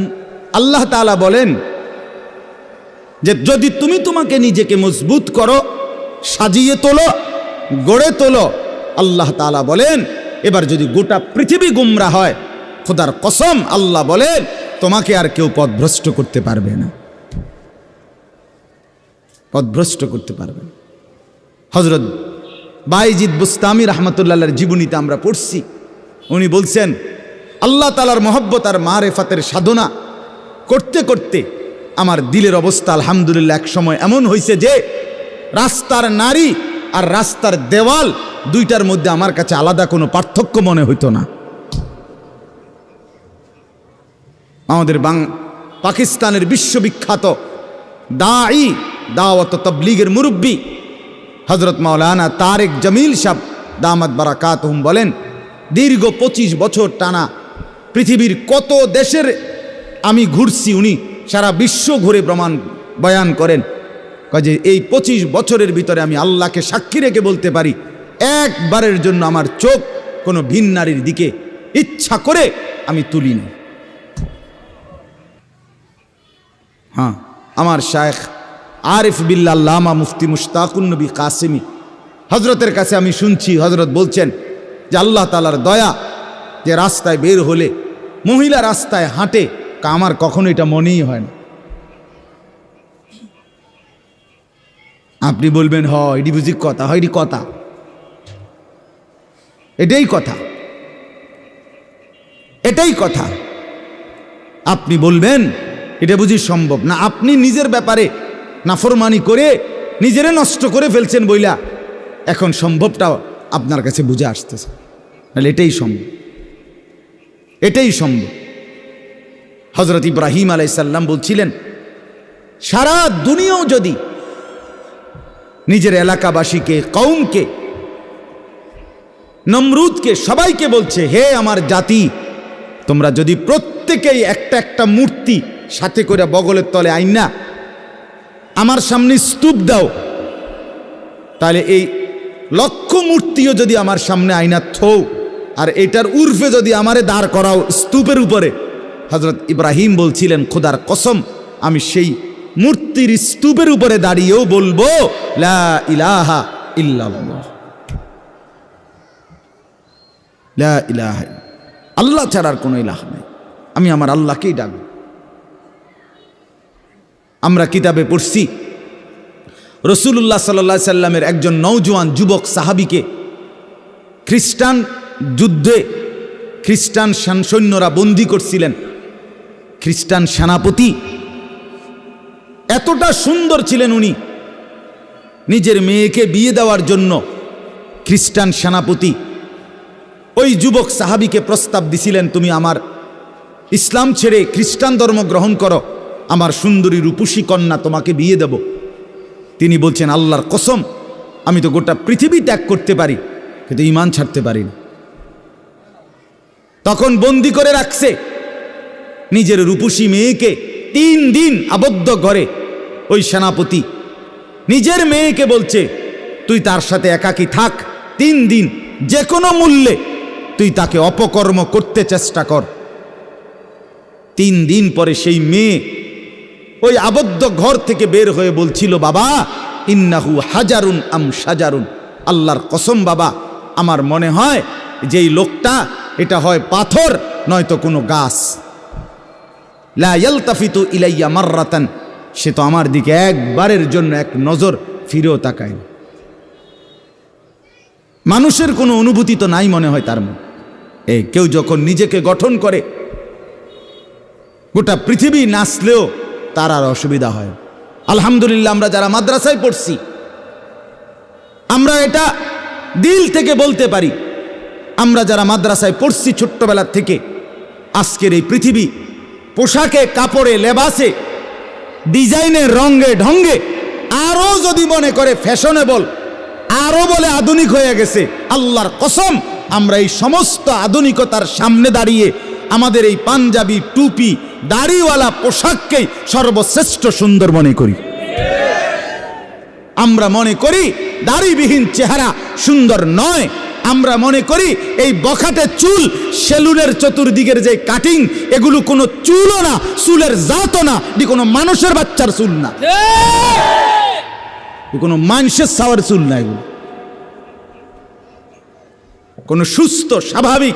আল্লাহ তাআলা বলেন যে যদি তুমি তোমাকে নিজেকে মজবুত করো, সাজিয়ে তোলো, গড়ে তোলো, আল্লাহ তাআলা বলেন এবার যদি গোটা পৃথিবী গুমরা হয়, খোদার কসম আল্লাহ বলেন তোমাকে আর কেউ পথভ্রষ্ট করতে পারবে না, পথভ্রষ্ট করতে পারবে না। হযরত বাইজিদ বুস্তামি রাহমাতুল্লাহর জীবনীতে আমরা পড়ছি, উনি বলছেন আল্লাহ তাআলার মহব্বত আর মারেফাতের সাধনা করতে করতে আমার দিলের অবস্থা আলহামদুলিল্লাহ এক সময় এমন হয়েছে যে রাস্তার নারী আর রাস্তার দেওয়াল দুইটার মধ্যে আমার কাছে আলাদা কোনো পার্থক্য মনে হইতো না। আমাদের পাকিস্তানের বিশ্ববিখ্যাত দাঈ, দাওয়াত তাবলীগের মুরব্বী হযরত মাওলানা তারেক জামিল সাহেব দামাত বারাকাতুহুম বলেন, দীর্ঘ 25 বছর টানা পৃথিবীর কত দেশের আমি ঘুরছি, উনি সারা বিশ্ব ঘুরে বয়ান করেন, যে এই 25 বছরের ভিতরে আমি আল্লাহকে সাক্ষী রেখে বলতে পারি, একবারের জন্য আমার চোখ কোনো ভিন নারীর দিকে ইচ্ছা করে আমি তুলিনি। হ্যাঁ, আমার শায়েখ আরিফ বিল্লাহ আল্লামা মুফতি মুশতাকুন নবী কাসেমি হজরতের কাছে আমি শুনছি, হজরত বলছেন যে আল্লাহ তাআলার দয়া যে রাস্তায় বের হলে মহিলা রাস্তায় হাঁটে, আমার কখনো এটা মনেই হয় না। আপনি বলবেন হ এটি বুঝি কথা, হয় এটি কথা, এটাই কথা, এটাই কথা। আপনি বলবেন এটা বুঝি সম্ভব না, আপনি নিজের ব্যাপারে নাফরমানি করে নিজেরে নষ্ট করে ফেলছেন বইলা এখন সম্ভবটা আপনার কাছে বুঝে আসতেছে, তাহলে এটাই সম্ভব, এটাই সম্ভব। হযরত ইব্রাহিম আলাইহিস সালাম বলছিলেন, সারা দুনিয়াও যদি নিজের এলাকাবাসীকে, কওমকে, নমরুদকে, সবাইকে বলছে হে আমার জাতি, তোমরা যদি প্রত্যেকেই একটা একটা মূর্তি সাথে করে বগলের তলে আইনা আমার সামনে স্তূপ দাও, তাহলে এই লক্ষ মূর্তিও যদি আমার সামনে আইনা থৌ, আর এটার উর্ফে যদি আমারে দাঁড় করাও স্তূপের উপরে, হযরত ইব্রাহিম বলছিলেন খোদার কসম আমি সেই মূর্তির স্তূপের উপরে দাঁড়িয়েও বলবো লা ইলাহা ইল্লাল্লাহ, লা ইলাহা, আল্লাহ ছাড়ার কোনো ইলাহ নাই, আমি আমার আল্লাহকেই ডাকব। আমরা কিতাবে পড়ছি রাসূলুল্লাহ সাল্লাল্লাহু আলাইহি সাল্লামের একজন নওজোয়ান যুবক সাহাবীকে খ্রিস্টান যুদ্ধে খ্রিস্টান সৈন্যরা বন্দী করছিলেন। খ্রিস্টান সেনাপতি এতটা সুন্দর ছিলেন, উনি নিজের মেয়েকে বিয়ে দেওয়ার জন্য খ্রিস্টান সেনাপতি ওই যুবক সাহাবীকে প্রস্তাব দিছিলেন, তুমি আমার ইসলাম ছেড়ে খ্রিস্টান ধর্ম গ্রহণ করো, আমার সুন্দরী রূপসী কন্যা তোমাকে বিয়ে দেব। তিনি বলছেন আল্লাহর কসম আমি তো গোটা পৃথিবী ত্যাগ করতে পারি, কিন্তু ঈমান ছাড়তে পারি না। তখন বন্দি করে রাখছে নিজের রূপসী মেয়েকে 3 দিন আবদ্ধ ঘরে। ওই সেনাপতি নিজের মেয়েকে বলছে তুই তার সাথে একাকী থাক 3 দিন, যে কোনো মূল্যে তুই তাকে অপকর্ম করতে চেষ্টা কর। 3 দিন পরে সেই মেয়ে ওই আবদ্ধ ঘর থেকে বের হয়ে বলছিল, বাবা ইন্নাহু হাজারুন আম সাজারুন, আল্লাহর কসম বাবা আমার মনে হয় যে এই লোকটা এটা হয় পাথর নয়তো কোনো গাছ। লা ইয়ালতাফিতু ইলাইয়া মাররাতান, সে তো আমার দিকে একবারের জন্য এক নজর ফিরেও তাকায়। মানুষের কোনো অনুভূতি তো নাই মনে হয় তার মনে। কেউ যখন নিজেকে গঠন করে গোটা পৃথিবী নাচলেও তার আর অসুবিধা হয়। আলহামদুলিল্লাহ আমরা যারা মাদ্রাসায় পড়ছি আমরা এটা দিল থেকে বলতে পারি, আমরা যারা মাদ্রাসায় পড়ছি ছোট্টবেলার থেকে, আজকের এই পৃথিবী পোশাকে কাপড়ে লেবাসে ডিজাইনের রঙে ঢঙ্গে আরও যদি মনে করে ফ্যাশনেবল, আরও বলে আধুনিক হয়ে গেছে, আল্লাহর কসম আমরা এই সমস্ত আধুনিকতার সামনে দাঁড়িয়ে আমাদের এই পাঞ্জাবি টুপি দাড়িওয়ালা পোশাককেই সর্বশ্রেষ্ঠ সুন্দর মনে করি। আমরা মনে করি দাড়িবিহীন চেহারা সুন্দর নয়, আমরা মনে করি এই বখাটে চুল, সেলুনের চতুর্দিকের যে কাটিং, এগুলো কোনো চুলও না, চুলের জাতও না, এটি কোনো মানুষের বাচ্চার চুল না, কোনো মানুষের সাওয়ার চুল না, এগুলো কোনো সুস্থ স্বাভাবিক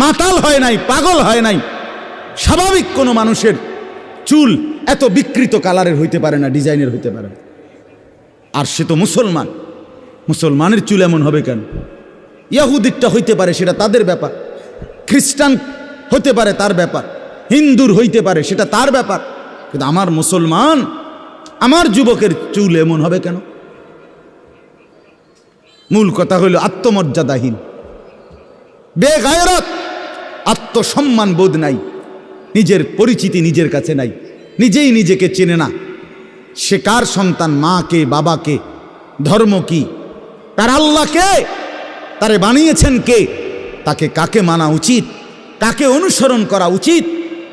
মাতাল হয় নাই, পাগল হয় নাই, স্বাভাবিক কোনো মানুষের চুল এত বিকৃত কালারের হইতে পারে না, ডিজাইনের হইতে পারে না। আর সে তো মুসলমান, মুসলমানের চুল এমন হবে কেন? ইহুদিরটা হইতে পারে, সেটা তাদের ব্যাপার, খ্রিস্টান হতে পারে তার ব্যাপার, হিন্দুর হইতে পারে সেটা তার ব্যাপার, কিন্তু আমার মুসলমান, আমার যুবকের চুল এমন হবে কেন? মূল কথা হইল আত্মমর্যাদাহীন, বেগায়রত, আত্মসম্মান বোধ নাই, নিজের পরিচিতি নিজের কাছে নাই, নিজেই নিজেকে চেনে না। সে কার সন্তান, মা কে, বাবা কে, ধর্ম কি, তার আল্লাহ কে, তারে বানিয়েছেন কে, তাকে কাকে মানা উচিত, কাকে অনুসরণ করা উচিত।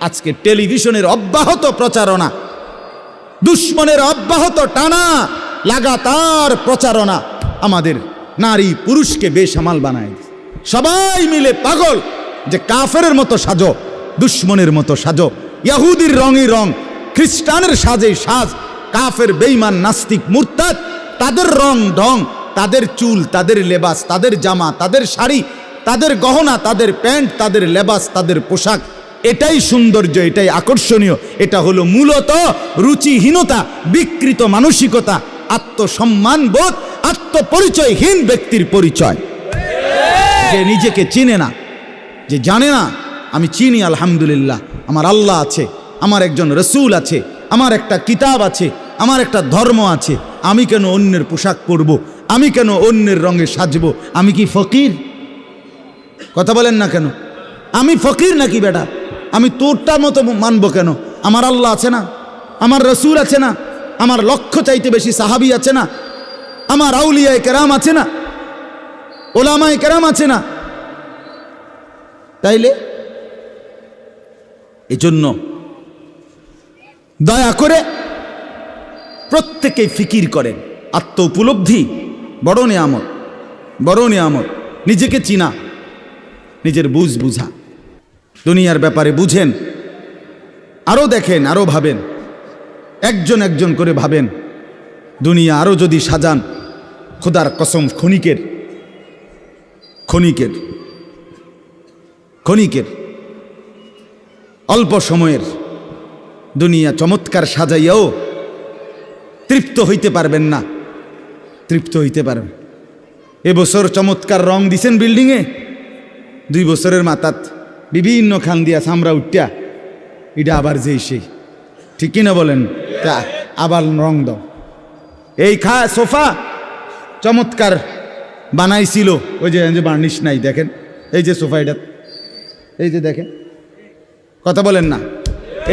আজকে টেলিভিশনের অব্যাহত প্রচারণা, দুশ্মনের অব্যাহত টানা লাগাতার প্রচারণা আমাদের নারী পুরুষকে বেসামাল বানায়। সবাই মিলে পাগল যে কাফেরের মতো সাজো, দুশ্মনের মতো সাজো, ইহুদির রঙই রং, খ্রিস্টানের সাজে সাজ, কাফের বেঈমান নাস্তিক মুরতাদ তাদের রং ঢং, তাদের চুল, তাদের লেবাস, তাদের জামা, তাদের শাড়ি, তাদের গহনা, তাদের প্যান্ট, তাদের লেবাস, তাদের পোশাক, এটাই সৌন্দর্য, এটাই আকর্ষণীয়। এটা হলো মূলত রুচিহীনতা, বিকৃত মানসিকতা, আত্মসম্মান বোধ, আত্মপরিচয়হীন ব্যক্তির পরিচয়। যে নিজেকে চিনে না, যে জানে না আমি চিনি আলহামদুলিল্লাহ, আমার আল্লাহ আছে, আমার একজন রসুল আছে, আমার একটা কিতাব আছে, আমার একটা ধর্ম আছে, আমি কেন অন্যের পোশাক পরব, আমি কেন অন্যের রঙে সাজবো? আমি কি ফকির? কথা বলেন না কেন? আমি ফকির নাকি বেটা? আমি তোরটার মতো মানবো কেন? আমার আল্লাহ আছে না, আমার রসুল আছে না, আমার লক্ষ চাইতে বেশি সাহাবি আছে না, আমার আউলিয়ায়ে কেরাম আছে না, ওলামায়ে কেরাম আছে না। তাইলে এজন্য দয়া করে প্রত্যেকেই ফিকির করেন। আত্ম উপলব্ধি বড় নিয়ামত, বড় নিয়ামত। নিজেকে চিনা, নিজের বুঝা, দুনিয়ার ব্যাপারে বুঝেন, আরও দেখেন, আরও ভাবেন, একজন একজন করে ভাবেন। দুনিয়া আরও যদি সাজান, খোদার কসম ক্ষণিকের ক্ষণিকের ক্ষণিকের অল্প সময়ের দুনিয়া চমৎকার সাজাইয়াও তৃপ্ত হইতে পারবেন না, তৃপ্ত হইতে পারবেন। এবছর চমৎকার রং দিছেন বিল্ডিংয়ে, 2 বছরের মাথাত বিভিন্ন খান দিয়া চামড়া উঠিয়া এটা আবার যেই সেই, ঠিক কিনা বলেন? তা আবার রং দাও। এই সোফা চমৎকার বানাইছিল, ওই যে বার্নিশ নাই, দেখেন এই যে সোফা, এটা এই যে দেখেন, কথা বলেন না,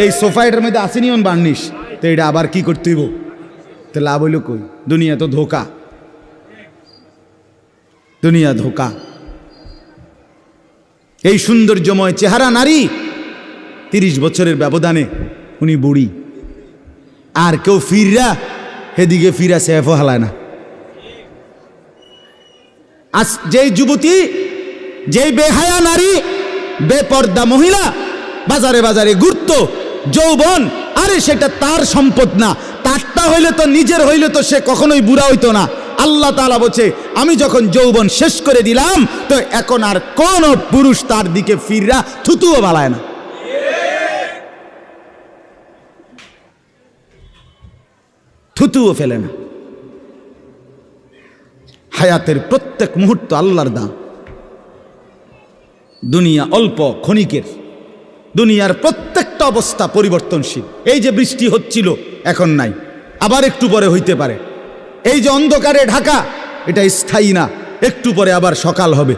এই সোফা এটার মধ্যে আসেনি অন বার্নিশ, তো এটা আবার কি করতে হইব? তো লাভ হইল কই? দুনিয়া তো ধোকা, দুনিয়া ধোকা। এই সৌন্দর্যময় চেহারা নারী 30 বছরের ব্যবধানে উনি বুড়ি, আর কেউ ফিররা সেদিকে ফিরা সেফও হালায় না। আজ যেই যুবতী, যেই বেহায়া নারী, বেপর্দা মহিলা বাজারে বাজারে ঘুরতো, যৌবন, আরে সেটা তার সম্পদ না, তারটা হইলে তো, নিজের হইলে তো সে কখনোই বুড়া হইতো না। আল্লাহ তাআলা বলছে, আমি যখন যৌবন শেষ করে দিলাম, তো এখন আর কোন পুরুষ তার দিকে ফিররা থুতুও বালায় না। থুতুও ফেলে না। হায়াতের প্রত্যেক মুহূর্ত আল্লাহর দান। দুনিয়া অল্প ক্ষণিকের, দুনিয়ার প্রত্যেকটা অবস্থা পরিবর্তনশীল। এই যে বৃষ্টি হচ্ছিল, এখন নাই, আবার একটু পরে হইতে পারে। এই যে অন্ধকারে ঢাকা, এটা স্থায়ী না, একটু পরে আবার সকাল হবে।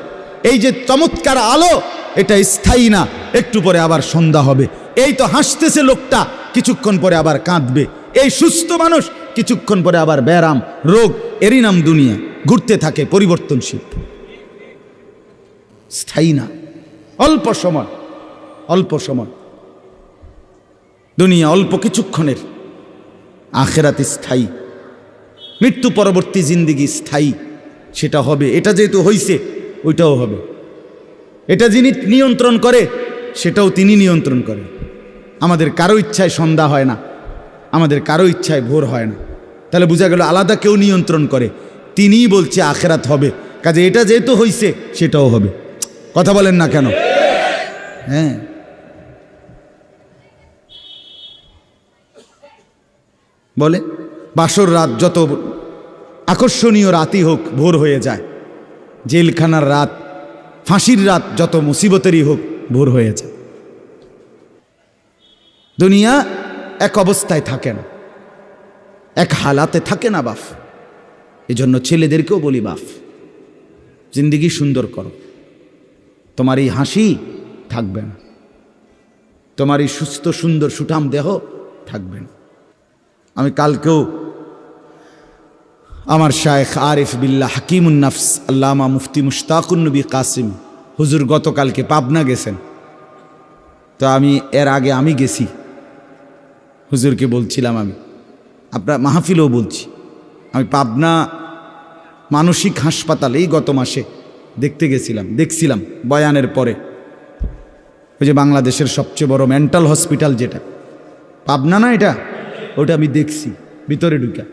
এই যে চমৎকার আলো, এটা স্থায়ী না, একটু পরে আবার সন্ধ্যা হবে। এই তো হাসতেছে লোকটা, কিছুক্ষণ পরে আবার কাঁদবে। এই সুস্থ মানুষ, কিছুক্ষণ পরে আবার ব্যারাম, রোগ, এরই নাম দুনিয়া। ঘুরতে থাকে, পরিবর্তনশীল, স্থায়ী না। অল্প সময়, অল্প সময় দুনিয়া, অল্প কিছুক্ষণের। আখিরাত স্থায়ী, মৃত্যু পরবর্তী জিন্দিগি স্থায়ী, সেটা হবে। এটা যেহেতু হইছে, ওইটাও হবে। এটা যিনি নিয়ন্ত্রণ করে, সেটাও তিনি নিয়ন্ত্রণ করেন। আমাদের কারো ইচ্ছায় সন্ধ্যা হয় না, আমাদের কারো ইচ্ছায় ভোর হয় না। তাহলে বোঝা গেল আলাদা কেউ নিয়ন্ত্রণ করে, তিনিই বলছে আখিরাত হবে। কাজে এটা যেহেতু হইছে, সেটাও হবে। কথা বলেন না কেন? হ্যাঁ, বলে বাসর রাত যত আকর্ষণীয় রাতই হোক, ভোর হয়ে যায়। জেলখানার রাত, ফাঁসির রাত যত মুসিবতেরই হোক, ভোর হয়ে যায়। দুনিয়া এক অবস্থায় থাকে না, এক হালাতে থাকে না বাপ। এজন্য ছেলেদেরকেও বলি, বাপ, জিন্দিগি সুন্দর করো। তোমার এই হাসি থাকবে না, তোমার এই সুস্থ সুন্দর সুঠাম দেহ থাকবে না। আমি কালকেও আমার শায়েখ আরিফ বিল্লাহ হাকিমুন নাফস আল্লামা মুফতি মুশতাকুন নবী কাসিম হুজুর গতকালকে পাবনা গেছেন। তো আমি এর আগে আমি গেছি, হুজুরকে বলছিলাম, আমি আপনার মাহফিলেও বলছি, আমি পাবনা মানসিক হাসপাতাল এই গত মাসে দেখছিলাম বয়ানের পরে। ওই যে বাংলাদেশের সবচেয়ে বড় মেন্টাল হসপিটাল যেটা পাবনা না, এটা ওটা আমি দেখছি ভিতরে ঢুকা।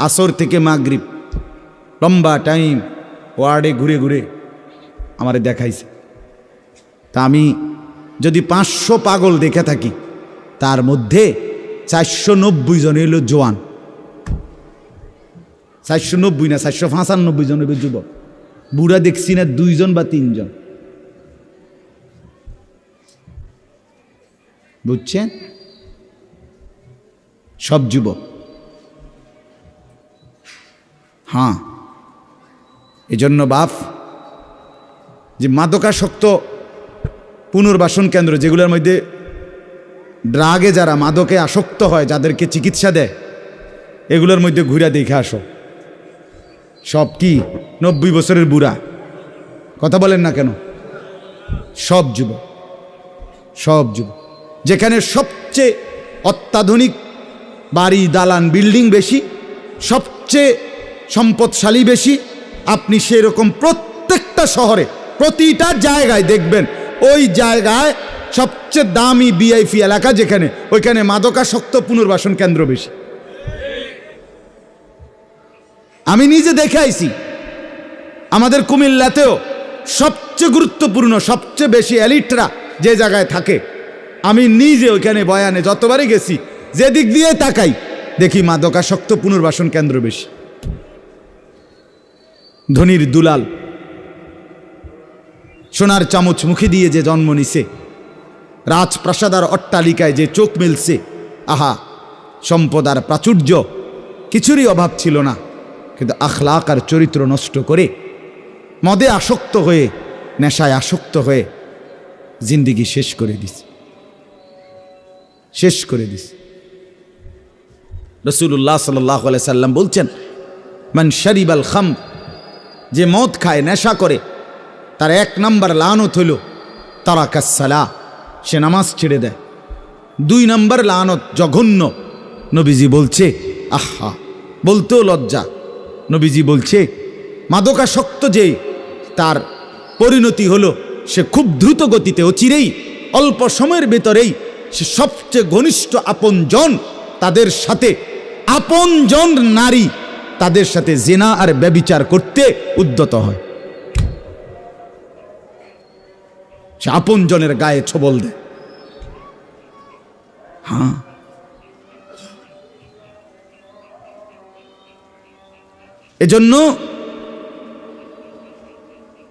আসর থেকে মাগরিব লম্বা টাইম ওয়ার্ডে ঘুরে ঘুরে আমারে দেখাইছে। তা আমি যদি 500 পাগল দেখে থাকি, তার মধ্যে 490 জন হইল জোয়ান। 490 না, 495 জন হইল যুবক। বুড়া দেখছি না 2 জন বা 3 জন। বুঝছেন? সব যুবক। হ্যাঁ, এজন্য বাপ, যে মাদকাসক্ত পুনর্বাসন কেন্দ্র, যেগুলোর মধ্যে ড্রাগে যারা মাদকে আসক্ত হয়, যাদেরকে চিকিৎসা দেয়, এগুলোর মধ্যে ঘুরে দেখে আসো। সব কি 90 বছরের বুড়া? কথা বলেন না কেন? সব যুবক, সব যুবক। যেখানে সবচেয়ে অত্যাধুনিক বাড়ি, দালান, বিল্ডিং বেশি, সবচেয়ে সম্পদশালী বেশি, আপনি সেরকম প্রত্যেকটা শহরে প্রতিটা জায়গায় দেখবেন ওই জায়গায় সবচেয়ে দামি ভিআইপি এলাকা যেখানে, ওইখানে মাদকাসক্ত পুনর্বাসন কেন্দ্র বেশি। আমি নিজে দেখে আইছি, আমাদের কুমিল্লাতেও সবচেয়ে গুরুত্বপূর্ণ, সবচেয়ে বেশি এলিটরা যে জায়গায় থাকে, আমি নিজে ওইখানে বয়ানে যতবারই গেছি, যে দিক দিয়ে তাকাই দেখি মাদকাসক্ত পুনর্বাসন কেন্দ্র বেশি। ধনির দুলাল, সোনার চামচ মুখে দিয়ে যে জন্ম নিছে, রাজপ্রাসাদ আর অট্টালিকায় যে চোখ মেলছে, আহা, সম্পদ আর প্রাচুর্য কিছুরই অভাব ছিল না, কিন্তু আখলাক আর চরিত্র নষ্ট করে মদে আসক্ত হয়ে, নেশায় আসক্ত হয়ে জিন্দিগি শেষ করে দিছে, শেষ করে দিছে। রাসূলুল্লাহ সাল্লাল্লাহু আলাইহি সাল্লাম বলছেন, মান শারিবাল খামর, যে মদ খায়, নেশা করে, তার 1 নাম্বার লানত হইল তারাকাস সালাহ, সে নামাজ ছেড়ে দেয়। 2 নাম্বার লানত জঘন্য, নবীজি বলছে, আহা, বলতেও লজ্জা, নবীজি বলছে মাদকাসক্ত যে তার পরিণতি হলো, সে খুব দ্রুত গতিতে, অচিরেই, অল্প সময়ের ভেতরেই সে সবচেয়ে ঘনিষ্ঠ আপনজন, তাদের সাথে আপনজন নারী, তাদের সাথে জিনা আর ব্যভিচার করতে উদ্যত হয়। সে আপনজনের গায়ে ছবল দেয়। হ্যাঁ, এজন্য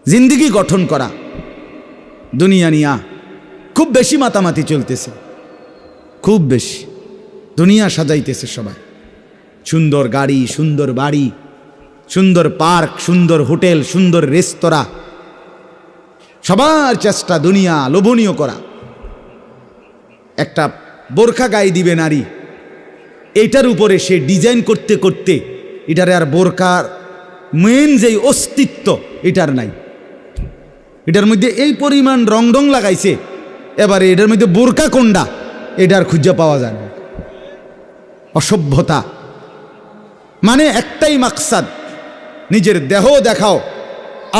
জিন্দিগি গঠন করা, দুনিয়া নিয়া খুব বেশি মাতামাতি চলতেছে, খুব বেশি দুনিয়া সাজাইতেছে সবাই। সুন্দর গাড়ি, সুন্দর বাড়ি, সুন্দর পার্ক, সুন্দর হোটেল, সুন্দর রেস্তোরাঁ, সবার চেষ্টা দুনিয়া লোভনীয় করা। একটা বোরখা গায়ে দিবে নারী, এইটার উপরে সে ডিজাইন করতে করতে এটারে আর বোরকার মেন যেই অস্তিত্ব এটার নাই। এটার মধ্যে এই পরিমাণ রং রং লাগাইছে, এবারে এটার মধ্যে বোরকা কোনটা এটার খুঁজে পাওয়া যায় না। অসভ্যতা, মানে একটাই মাকসাদ, নিজের দেহ দেখাও,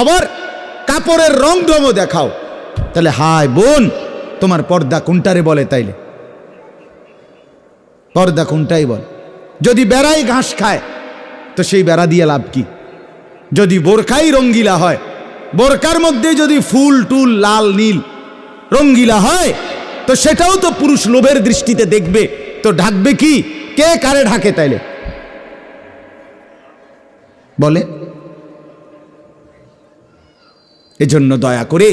আবার কাপড়ের রং রঙও দেখাও। তাহলে হায় বোন, তোমার পর্দা কোনটারে বলে? তাইলে পর্দা কোনটাই বল। যদি বেড়াই ঘাস খায় তো সেই বেড়া দিয়ে লাভ কি? যদি বোরকাই রঙ্গিলা হয়, বোরকার মধ্যে যদি ফুল টুল লাল নীল রঙ্গিলা হয়, তো সেটাও তো পুরুষ লোভের দৃষ্টিতে দেখবে, তো ঢাকবে কি? কে কারে ঢাকে তাইলে বলে? এজন্য দয়া করে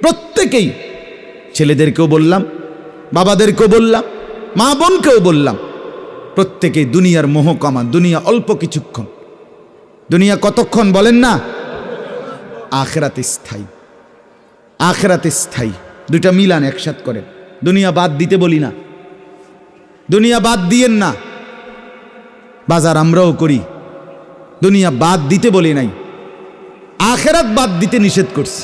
প্রত্যেকেই, ছেলেদেরকেও বললাম, বাবাদেরকেও বললাম, মা বোনকেও বললাম, প্রত্যেকেই দুনিয়ার মোহ কমা। দুনিয়া অল্প কিছুক্ষণ, দুনিয়া কতক্ষণ বলেন না? আখিরাত স্থায়ী, আখিরাত স্থায়ী। দুইটা মিলান একসাথ করে। দুনিয়া বাদ দিতে বলি না, দুনিয়া বাদ দিয়েন না, বাজার আমরাও করি, দুনিয়া বাদ দিতে বলি নাই, আখিরাত বাদ দিতে নিষেধ করছি।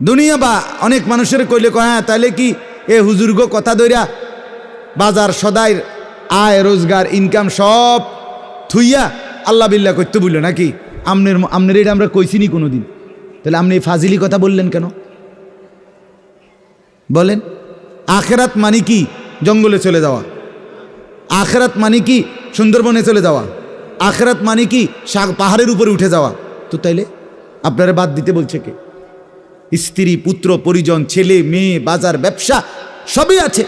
দুনিয়া বা অনেক মানুষের কইলে কয়, হ্যাঁ তাইলে কি এ হুজুর্গ কথা দইরা বাজার সদাইর আয় রোজগার ইনকাম সব থুইয়া আল্লাহ বিল্লাহ করতে বললো নাকি? আমনের এটা আমরা কইছিনি কোনোদিন, তাহলে আপনি এই ফাজিলি কথা বললেন কেন বলেন? আখিরাত মানে কি? জঙ্গলে চলে যাওয়া। আখিরাত মানে কি? সুন্দরবনে চলে যাওয়া। আখিরাত মানে কি? পাহাড়ের উপরে উঠে যাওয়া। তো তাইলে আপনারা বাদ দিতে বলছে কে? স্ত্রী, পুত্র, পরিজন, ছেলে মেয়ে, বাজার, ব্যবসা সবই আছে,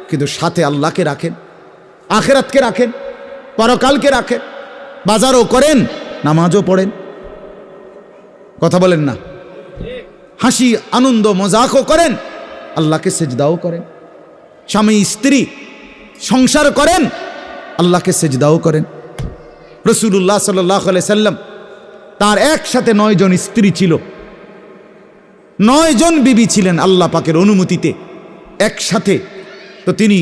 কিন্তু সাথে আল্লাহকে রাখেন, আখিরাতকে রাখেন, পরকালকে রাখেন, বাজারও করেন, নামাজও পড়েন। কথা বলেন না? হাসি আনন্দ মজাকও করেন, আল্লাহকে সেজদাও করেন। স্বামী স্ত্রী সংসার করেন, আল্লাহকে সেজদাও করেন। রাসূলুল্লাহ সাল্লাল্লাহু আলাইহি সাল্লাম, তার একসাথে 9 জন স্ত্রী ছিল, 9 জন বিবি ছিলেন আল্লাহ পাকের অনুমতিতে একসাথে। তো তিনি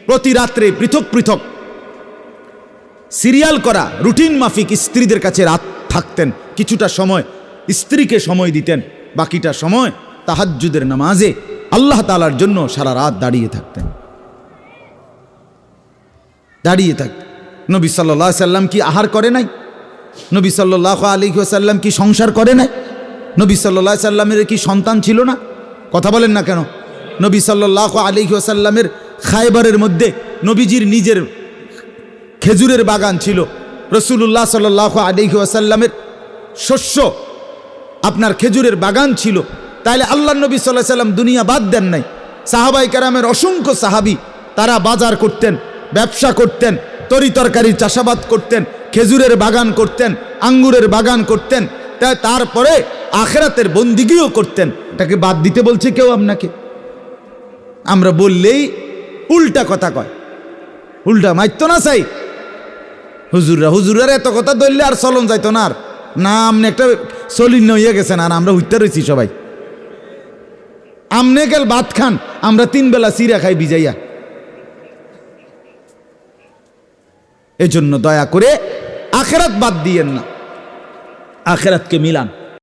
প্রতি রাত্রে পৃথক পৃথক সিরিয়াল করা রুটিন মাফিক স্ত্রীদের কাছে রাত থাকতেন। কিছুটা সময় স্ত্রীকে সময় দিতেন, বাকিটা সময় তাহাজ্জুদের নামাজে আল্লাহ তাআলার জন্য সারা রাত দাঁড়িয়ে থাকতেন, দাঁড়িয়ে থাকতেন। নবী সাল্লাল্লাহু আলাইহি সাল্লাম কি আহার করে নাই? নবী সাল্লাল্লাহু আলাইহি ওয়াসাল্লাম কি সংসার করে নাই? নবী সাল্লাল্লাহু আলাইহি সাল্লামের কি সন্তান ছিল না? কথা বলেন না কেন? নবী সাল্লাল্লাহু আলাইহি ওয়াসাল্লামের খায়বারের মধ্যে নবীজির নিজের খেজুরের বাগান ছিল। রাসূলুল্লাহ সাল্লাল্লাহু আলাইহি ওয়াসাল্লামের শস্য আপনার খেজুরের বাগান ছিল। তাইলে আল্লাহ নবী সাল্লাল্লাহু আলাইহি সাল্লাম দুনিয়া বাদ দেন নাই। সাহাবায়ে কেরামের অসংখ্য সাহাবী তারা বাজার করতেন, ব্যবসা করতেন, তরি তরকারি চাষাবাদ করতেন, খেজুরের বাগান করতেন, আঙ্গুরের বাগান করতেন, তারপরে আখিরাতের বন্দিগিও করতেন। এটাকে বাদ দিতে বলছে কেউ আপনাকে? আমরা বললেই উল্টা কথা কয়, উল্টা মাইতো না চাই হুজুররা এত কথা ধরলে আর চলন যাইতো না। আর না আমনে একটা চলিন হইয়া গেছেন, আর আমরা হইতে রয়েছি সবাই। আমনে গেল ভাত খান, আমরা 3 বেলা চিরা খাই ভিজাইয়া। এজন্য দয়া করে আখিরাত বাদ দিয়েন না, আখিরাতকে মিলান।